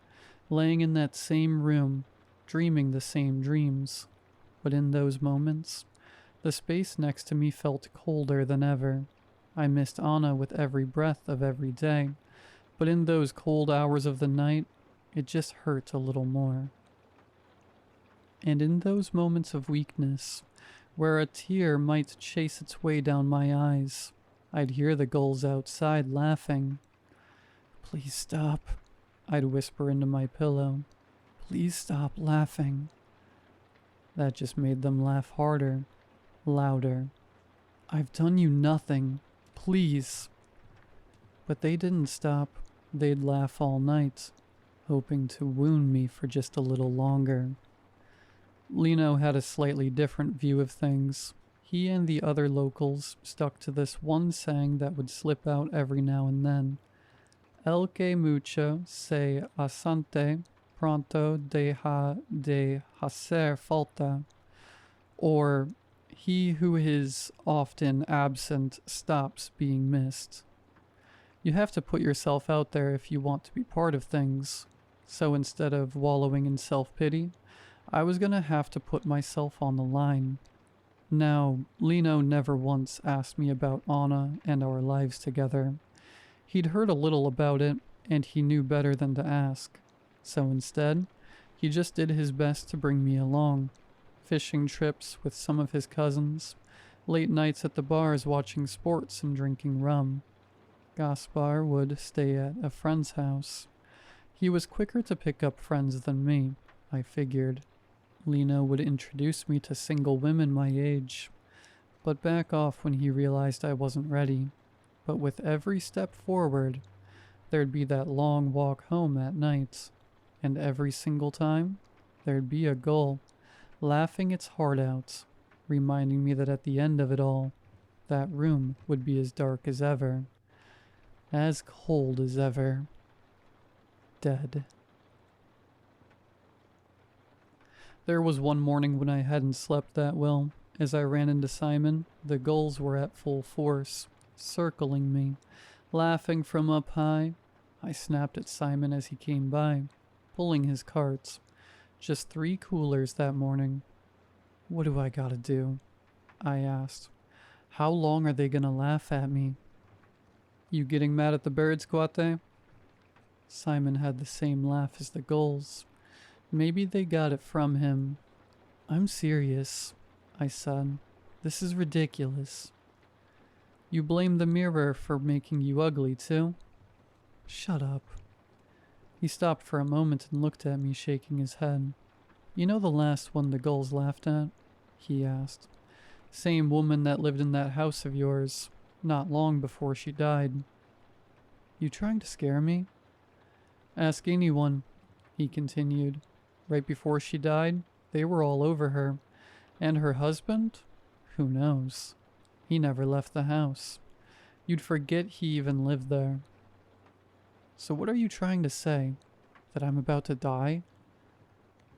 laying in that same room, dreaming the same dreams. But in those moments, the space next to me felt colder than ever. I missed Anna with every breath of every day, but in those cold hours of the night, it just hurt a little more. And in those moments of weakness, where a tear might chase its way down my eyes, I'd hear the gulls outside laughing. "Please stop," I'd whisper into my pillow. "Please stop laughing." That just made them laugh harder, louder. "I've done you nothing. Please." But they didn't stop. They'd laugh all night, hoping to wound me for just a little longer. Lino had a slightly different view of things. He and the other locals stuck to this one saying that would slip out every now and then. "El que mucho se asante pronto deja de hacer falta." Or, "He who is often absent stops being missed." You have to put yourself out there if you want to be part of things. So instead of wallowing in self-pity, I was gonna have to put myself on the line. Now, Lino never once asked me about Anna and our lives together. He'd heard a little about it, and he knew better than to ask. So instead, he just did his best to bring me along. Fishing trips with some of his cousins, late nights at the bars watching sports and drinking rum. Gaspar would stay at a friend's house. He was quicker to pick up friends than me, I figured. Lino would introduce me to single women my age, but back off when he realized I wasn't ready. But with every step forward, there'd be that long walk home at night, and every single time, there'd be a gull, laughing its heart out, reminding me that at the end of it all, that room would be as dark as ever, as cold as ever, dead. There was one morning when I hadn't slept that well. As I ran into Simon, the gulls were at full force, circling me, laughing from up high. I snapped at Simon as he came by, pulling his carts. Just 3 coolers that morning. "What do I gotta do?" I asked. "How long are they gonna laugh at me?" "You getting mad at the birds, Guate?" Simon had the same laugh as the gulls. Maybe they got it from him. "I'm serious. I said. This is ridiculous. You blame the mirror for making you ugly, too? Shut up. He stopped for a moment and looked at me, shaking his head. You know the last one the gulls laughed at? He asked. Same woman that lived in that house of yours, not long before she died. You trying to scare me? Ask anyone, he continued. Right before she died, they were all over her. And her husband? Who knows? He never left the house. You'd forget he even lived there. So what are you trying to say? That I'm about to die?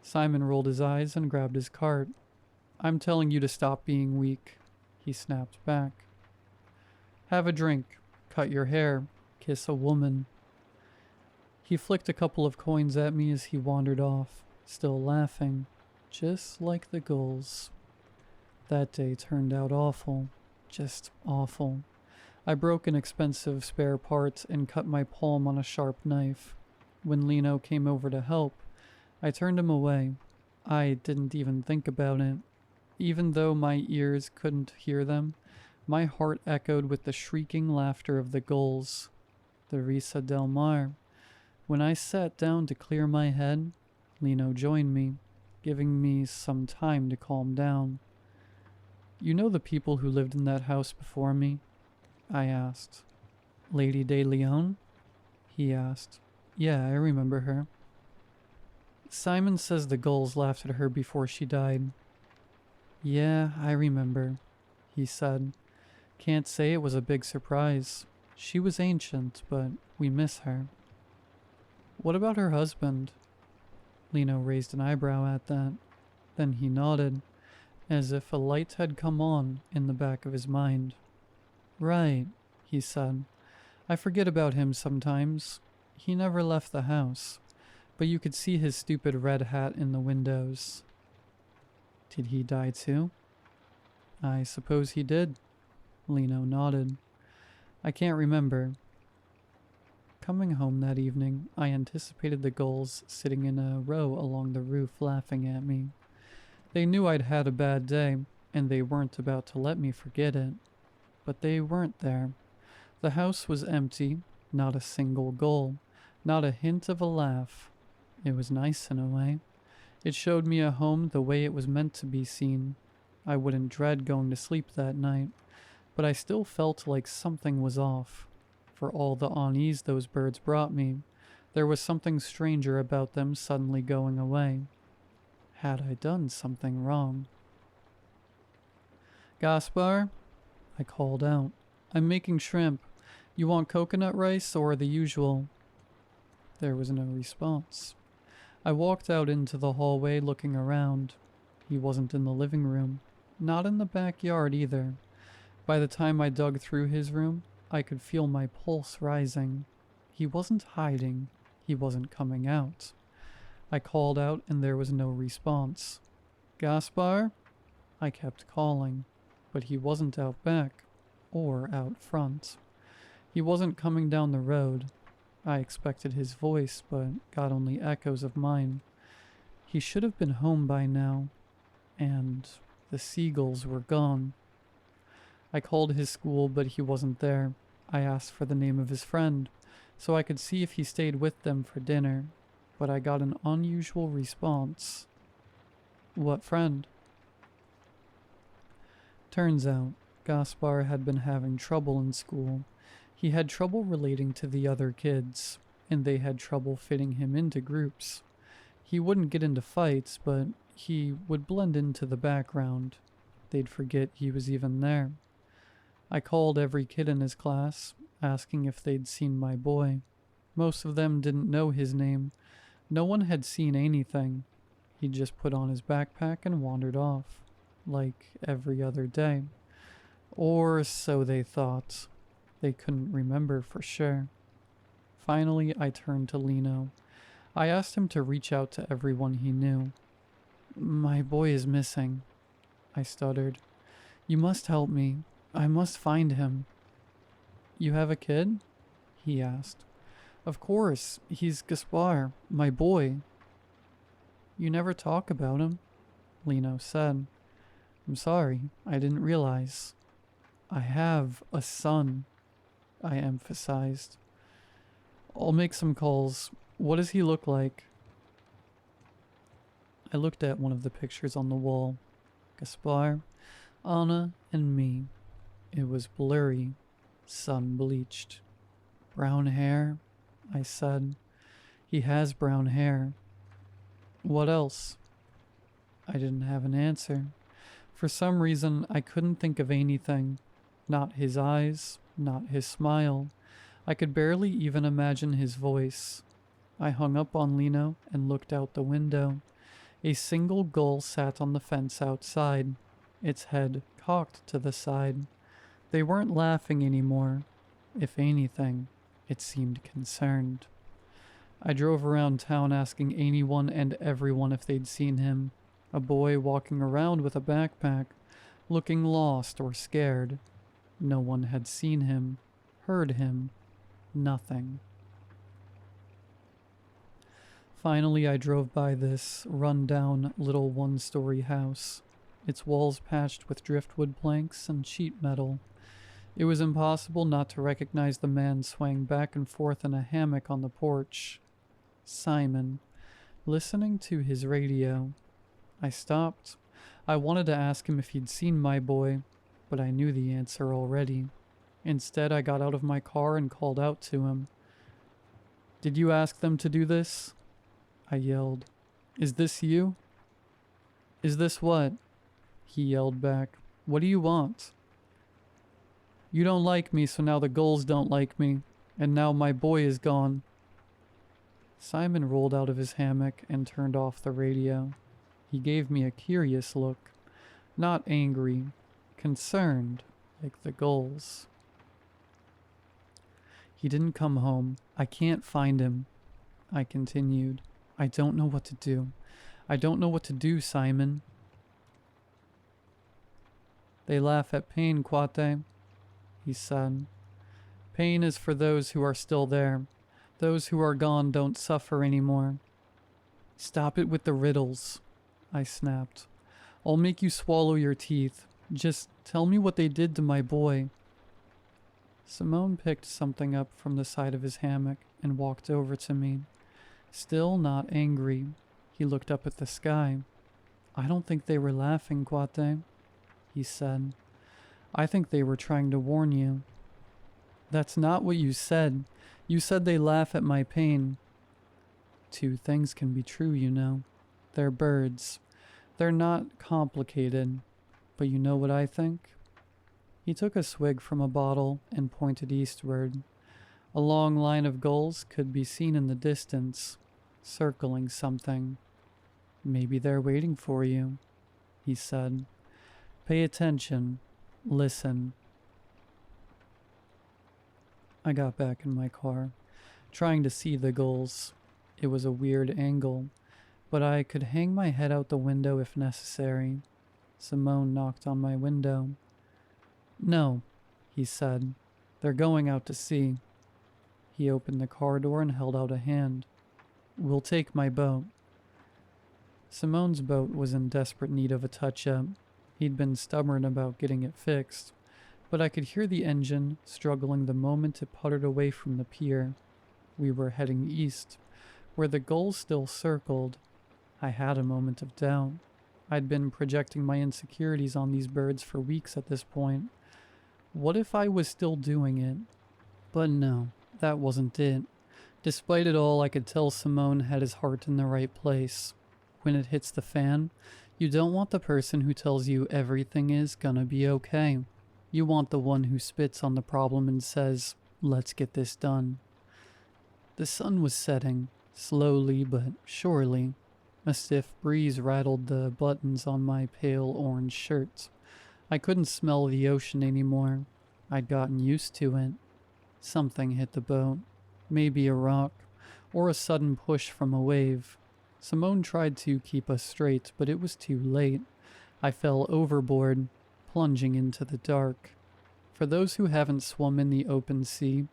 Simon rolled his eyes and grabbed his cart. I'm telling you to stop being weak, he snapped back. Have a drink, cut your hair, kiss a woman. He flicked a couple of coins at me as he wandered off, still laughing, just like the gulls. That day turned out awful, just awful. I broke an expensive spare part and cut my palm on a sharp knife. When Lino came over to help, I turned him away. I didn't even think about it. Even though my ears couldn't hear them, my heart echoed with the shrieking laughter of the gulls. The Risa del Mar. When I sat down to clear my head, Lino joined me, giving me some time to calm down. You know the people who lived in that house before me? I asked. Lady de Leon? He asked. Yeah, I remember her. Simon says the gulls laughed at her before she died. Yeah, I remember, he said. Can't say it was a big surprise. She was ancient, but we miss her. What about her husband? Lino raised an eyebrow at that. Then he nodded, as if a light had come on in the back of his mind. Right, he said. I forget about him sometimes. He never left the house, but you could see his stupid red hat in the windows. Did he die too? I suppose he did. Lino nodded. I can't remember. Coming home that evening, I anticipated the gulls sitting in a row along the roof laughing at me. They knew I'd had a bad day, and they weren't about to let me forget it. But they weren't there. The house was empty, not a single gull, not a hint of a laugh. It was nice in a way. It showed me a home the way it was meant to be seen. I wouldn't dread going to sleep that night, but I still felt like something was off. For all the unease those birds brought me, there was something stranger about them suddenly going away. Had I done something wrong? Gaspar? I called out. I'm making shrimp. You want coconut rice or the usual? There was no response. I walked out into the hallway looking around. He wasn't in the living room, not in the backyard either. By the time I dug through his room, I could feel my pulse rising. He wasn't hiding. He wasn't coming out. I called out and there was no response. Gaspar? I kept calling, but he wasn't out back or out front. He wasn't coming down the road. I expected his voice, but got only echoes of mine. He should have been home by now, and the Seagulls were gone. I called his school, but he wasn't there. I asked for the name of his friend, so I could see if he stayed with them for dinner, but I got an unusual response. What friend? Turns out, Gaspar had been having trouble in school. He had trouble relating to the other kids, and they had trouble fitting him into groups. He wouldn't get into fights, but he would blend into the background. They'd forget he was even there. I called every kid in his class, asking if they'd seen my boy. Most of them didn't know his name. No one had seen anything. He just put on his backpack and wandered off, like every other day. Or so they thought. They couldn't remember for sure. Finally, I turned to Lino. I asked him to reach out to everyone he knew. My boy is missing, I stuttered. You must help me. I must find him. You have a kid? He asked. Of course, he's Gaspar, my boy. You never talk about him, Lino said. I'm sorry, I didn't realize. I have a son, I emphasized. I'll make some calls. What does he look like? I looked at one of the pictures on the wall. Gaspar, Anna, and me. It was blurry, sun-bleached. Brown hair, I said. He has brown hair. What else? I didn't have an answer. For some reason, I couldn't think of anything. Not his eyes, not his smile. I could barely even imagine his voice. I hung up on Lino and looked out the window. A single gull sat on the fence outside, its head cocked to the side. They weren't laughing anymore. If anything, it seemed concerned. I drove around town asking anyone and everyone if they'd seen him. A boy walking around with a backpack, looking lost or scared. No one had seen him, heard him, nothing. Finally, I drove by this run-down little one-story house, its walls patched with driftwood planks and sheet metal. It was impossible not to recognize the man swaying back and forth in a hammock on the porch. Simon, listening to his radio. I stopped. I wanted to ask him if he'd seen my boy, but I knew the answer already. Instead, I got out of my car and called out to him. "Did you ask them to do this?" I yelled. "Is this you?" "Is this what?" He yelled back. "What do you want?" "You don't like me, so now the gulls don't like me, and now my boy is gone." Simon rolled out of his hammock and turned off the radio. He gave me a curious look, not angry, concerned, like the gulls. "He didn't come home. I can't find him," I continued. "I don't know what to do. I don't know what to do, Simon." "They laugh at pain, Kwate," he said. "Pain is for those who are still there. Those who are gone don't suffer anymore." "Stop it with the riddles," I snapped. "I'll make you swallow your teeth. Just tell me what they did to my boy." Simone picked something up from the side of his hammock and walked over to me. Still not angry, he looked up at the sky. "I don't think they were laughing, Kwate," he said. "I think they were trying to warn you." "That's not what you said. You said they laugh at my pain." "Two things can be true, you know. They're birds. They're not complicated. But you know what I think?" He took a swig from a bottle and pointed eastward. A long line of gulls could be seen in the distance, circling something. "Maybe they're waiting for you," he said. "Pay attention. Listen." I got back in my car, trying to see the gulls. It was a weird angle, but I could hang my head out the window if necessary. Simone knocked on my window. "No," he said. "They're going out to sea." He opened the car door and held out a hand. "We'll take my boat." Simone's boat was in desperate need of a touch-up. He'd been stubborn about getting it fixed, but I could hear the engine struggling the moment it puttered away from the pier. We were heading east, where the gulls still circled. I had a moment of doubt. I'd been projecting my insecurities on these birds for weeks at this point. What if I was still doing it? But no, that wasn't it. Despite it all, I could tell Simone had his heart in the right place. When it hits the fan, you don't want the person who tells you everything is gonna be okay. You want the one who spits on the problem and says, "Let's get this done." The sun was setting, slowly but surely. A stiff breeze rattled the buttons on my pale orange shirt. I couldn't smell the ocean anymore. I'd gotten used to it. Something hit the boat. Maybe a rock, or a sudden push from a wave. Simone tried to keep us straight, but it was too late. I fell overboard, plunging into the dark. For those who haven't swum in the open sea,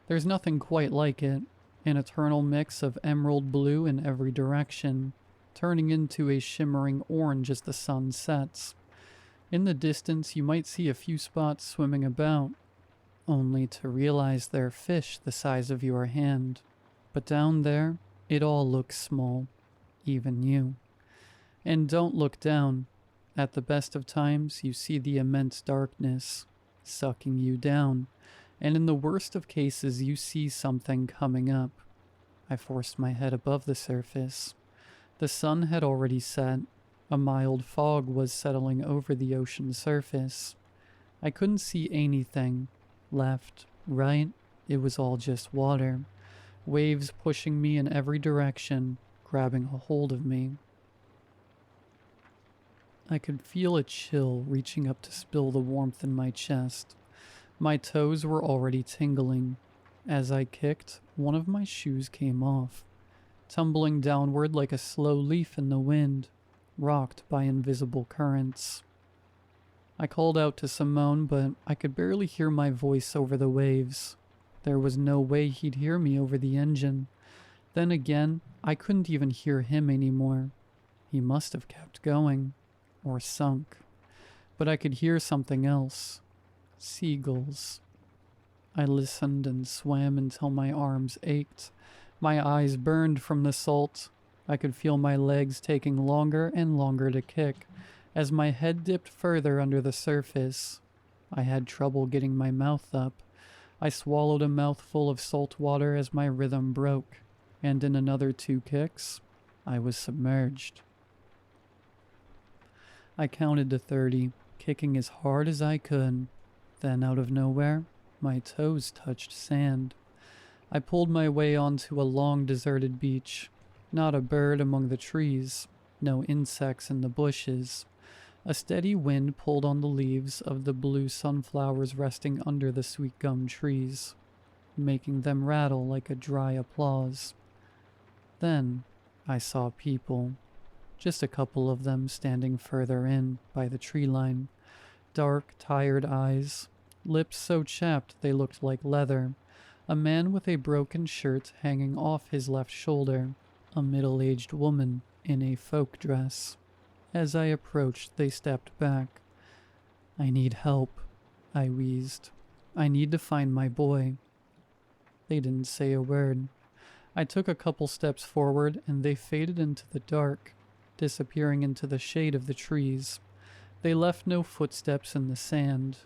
there's nothing quite like it. An eternal mix of emerald blue in every direction, turning into a shimmering orange as the sun sets. In the distance, you might see a few spots swimming about, only to realize they're fish the size of your hand. But down there, it all looks small, even you. And don't look down. At the best of times, you see the immense darkness sucking you down, and in the worst of cases, you see something coming up. I forced my head above the surface. The sun had already set. A mild fog was settling over the ocean surface. I couldn't see anything. Left, right, it was all just water. Waves pushing me in every direction, grabbing a hold of me. I could feel a chill reaching up to spill the warmth in my chest. My toes were already tingling. As I kicked, one of my shoes came off, tumbling downward like a slow leaf in the wind, rocked by invisible currents. I called out to Simone, but I could barely hear my voice over the waves. There was no way he'd hear me over the engine. Then again, I couldn't even hear him anymore. He must have kept going, or sunk. But I could hear something else. Seagulls. I listened and swam until my arms ached. My eyes burned from the salt. I could feel my legs taking longer and longer to kick as my head dipped further under the surface. I had trouble getting my mouth up. I swallowed a mouthful of salt water as my rhythm broke, and in another 2 kicks, I was submerged. I counted to 30, kicking as hard as I could. Then, out of nowhere, my toes touched sand. I pulled my way onto a long deserted beach. Not a bird among the trees, no insects in the bushes. A steady wind pulled on the leaves of the blue sunflowers resting under the sweet gum trees, making them rattle like a dry applause. Then I saw people, just a couple of them standing further in by the tree line. Dark, tired eyes, lips so chapped they looked like leather, a man with a broken shirt hanging off his left shoulder, a middle-aged woman in a folk dress. As I approached, they stepped back. "I need help," I wheezed. "I need to find my boy." They didn't say a word. I took a couple steps forward and they faded into the dark, disappearing into the shade of the trees. They left no footsteps in the sand.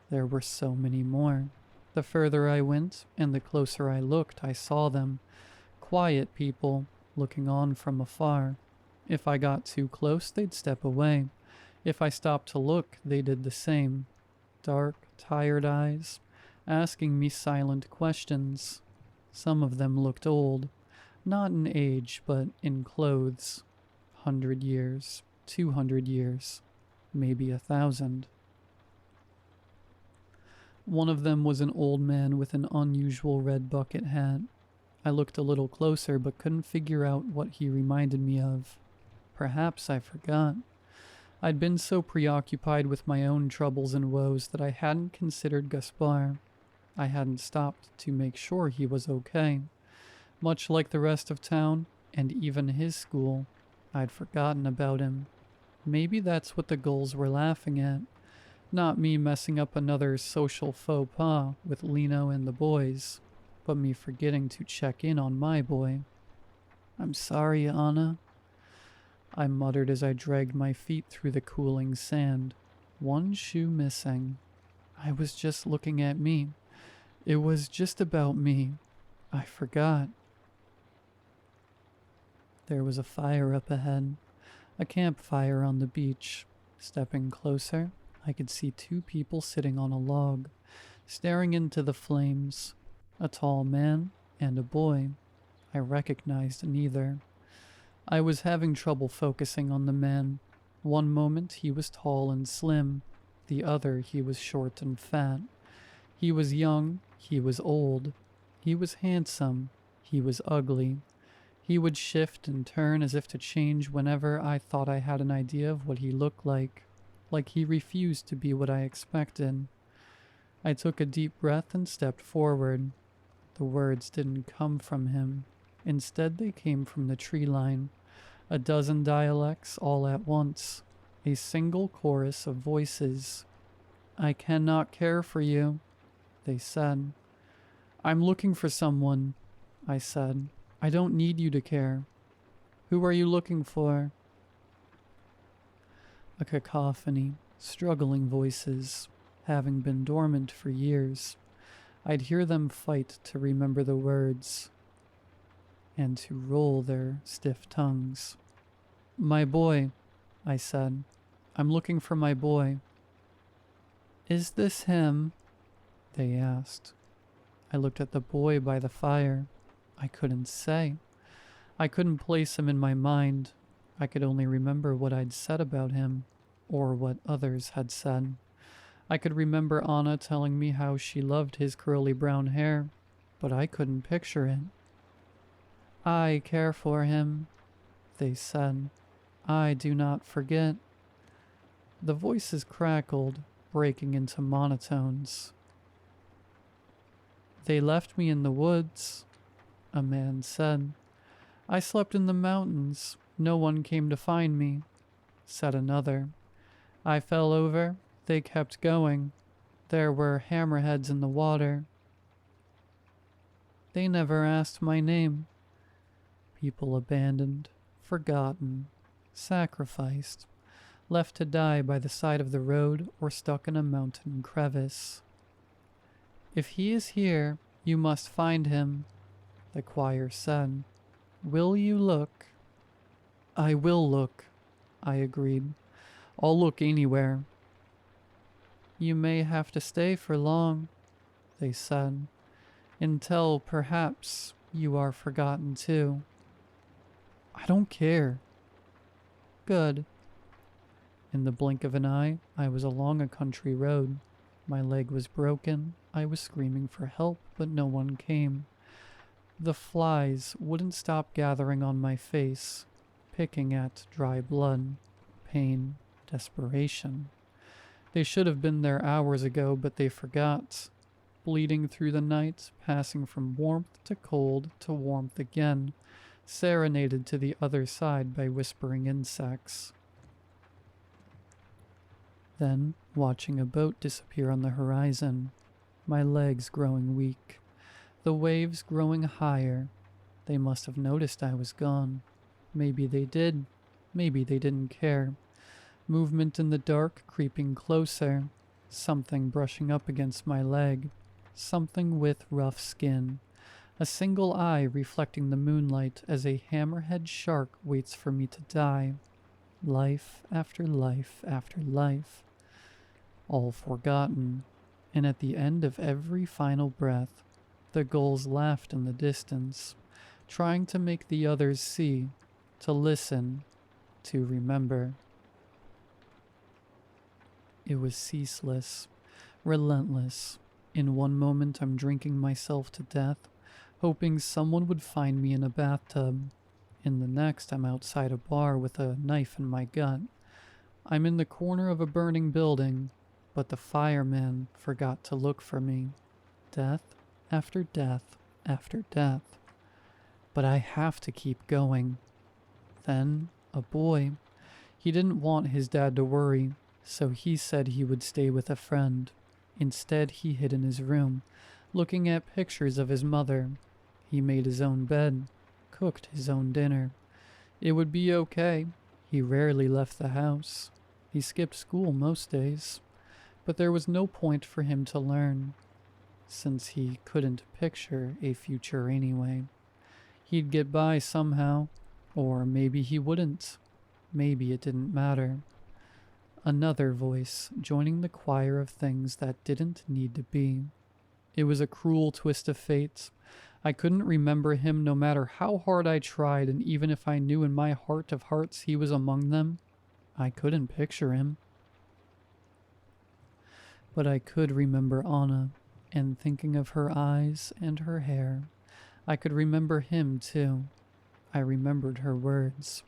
There were so many more. The further I went and the closer I looked, I saw them. Quiet people, looking on from afar. If I got too close, they'd step away. If I stopped to look, they did the same. Dark, tired eyes, asking me silent questions. Some of them looked old, not in age, but in clothes. 100 years, 200 years, maybe 1,000. One of them was an old man with an unusual red bucket hat. I looked a little closer but couldn't figure out what he reminded me of. Perhaps I forgot. I'd been so preoccupied with my own troubles and woes that I hadn't considered Gaspar. I hadn't stopped to make sure he was okay. Much like the rest of town, and even his school, I'd forgotten about him. Maybe that's what the gulls were laughing at. Not me messing up another social faux pas with Lino and the boys, but me forgetting to check in on my boy. "I'm sorry, Anna," I muttered as I dragged my feet through the cooling sand. One shoe missing. I was just looking at me. It was just about me. I forgot. There was a fire up ahead, a campfire on the beach. Stepping closer, I could see 2 people sitting on a log, staring into the flames. A tall man and a boy. I recognized neither. I was having trouble focusing on the man. One moment he was tall and slim, the other he was short and fat. He was young, he was old. He was handsome, he was ugly. He would shift and turn as if to change whenever I thought I had an idea of what he looked like he refused to be what I expected. I took a deep breath and stepped forward. The words didn't come from him. Instead, they came from the tree line. A dozen dialects all at once. A single chorus of voices. I cannot care for you, they said. I'm looking for someone, I said. I don't need you to care. Who are you looking for? A cacophony, struggling voices, having been dormant for years. I'd hear them fight to remember the words and to roll their stiff tongues. My boy, I said. I'm looking for my boy. Is this him? They asked. I looked at the boy by the fire. I couldn't say. I couldn't place him in my mind. I could only remember what I'd said about him, or what others had said. I could remember Anna telling me how she loved his curly brown hair, but I couldn't picture it. I care for him, they said. I do not forget. The voices crackled, breaking into monotones. They left me in the woods, a man said. I slept in the mountains. No one came to find me, said another. I fell over. They kept going. There were hammerheads in the water. They never asked my name. People abandoned, forgotten, sacrificed, left to die by the side of the road or stuck in a mountain crevice. If he is here, you must find him, the choir said. Will you look? I will look, I agreed. I'll look anywhere. You may have to stay for long, they said, until perhaps you are forgotten too. I don't care. Good. In the blink of an eye, I was along a country road. My leg was broken. I was screaming for help, but no one came. The flies wouldn't stop gathering on my face, picking at dry blood, pain, desperation. They should have been there hours ago, but they forgot. Bleeding through the night, passing from warmth to cold to warmth again, serenaded to the other side by whispering insects. Then, watching a boat disappear on the horizon, my legs growing weak, the waves growing higher. They must have noticed I was gone. Maybe they did. Maybe they didn't care. Movement in the dark creeping closer. Something brushing up against my leg. Something with rough skin. A single eye reflecting the moonlight as a hammerhead shark waits for me to die. Life after life after life. All forgotten. And at the end of every final breath, the gulls laughed in the distance, trying to make the others see, to listen, to remember. It was ceaseless, relentless. In one moment I'm drinking myself to death, hoping someone would find me in a bathtub. In the next I'm outside a bar with a knife in my gut. I'm in the corner of a burning building, but the fireman forgot to look for me. Death after death after death. But I have to keep going. Then, a boy. He didn't want his dad to worry, so he said he would stay with a friend. Instead, he hid in his room, looking at pictures of his mother. He made his own bed, cooked his own dinner. It would be okay. He rarely left the house. He skipped school most days. But there was no point for him to learn, since he couldn't picture a future anyway. He'd get by somehow, or maybe he wouldn't. Maybe it didn't matter. Another voice joining the choir of things that didn't need to be. It was a cruel twist of fate. I couldn't remember him no matter how hard I tried, and even if I knew in my heart of hearts he was among them, I couldn't picture him. But I could remember Anna, and thinking of her eyes and her hair, I could remember him too. I remembered her words,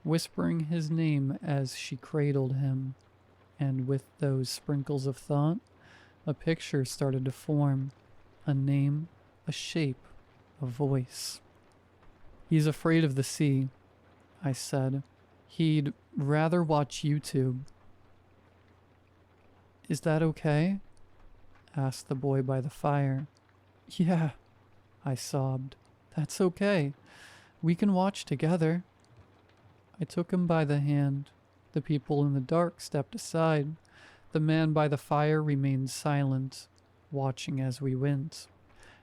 whispering his name as she cradled him, and with those sprinkles of thought, a picture started to form, a name, a shape, a voice. He's afraid of the sea, I said. He'd Rather watch YouTube. Is that okay? Asked the boy by the fire. Yeah, I sobbed. That's okay. We can watch together. I took him by the hand. The people in the dark stepped aside. The man by the fire remained silent, watching as we went.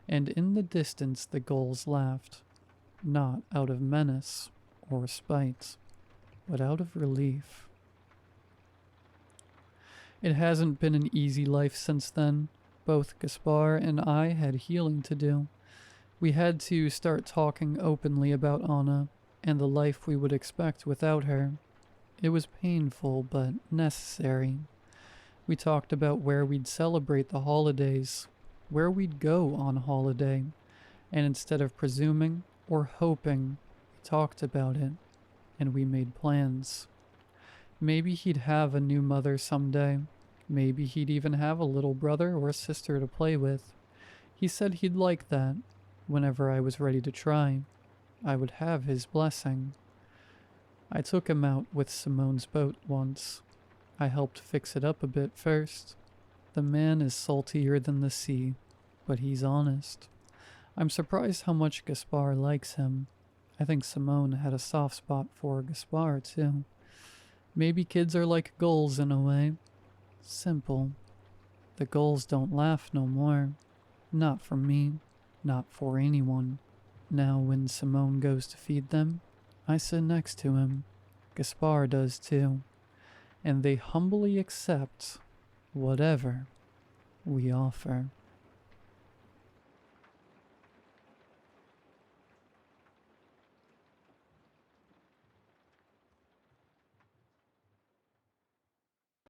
And in the distance the gulls laughed, not out of menace or spite, but out of relief. It hasn't been an easy life since then. Both Gaspar and I had healing to do. We had to start talking openly about Anna and the life we would expect without her. It was painful, but necessary. We talked about where we'd celebrate the holidays, where we'd go on holiday, and instead of presuming or hoping, we talked about it, and we made plans. Maybe he'd have a new mother someday. Maybe he'd even have a little brother or sister to play with. He said he'd like that. Whenever I was ready to try, I would have his blessing. I took him out with Simone's boat once. I helped fix it up a bit first. The man is saltier than the sea, but he's honest. I'm surprised how much Gaspar likes him. I think Simone had a soft spot for Gaspar, too. Maybe kids are like gulls in a way. Simple. The gulls don't laugh no more. Not for me. Not for anyone. Now when Simone goes to feed them, I sit next to him. Gaspar does too. And they humbly accept whatever we offer.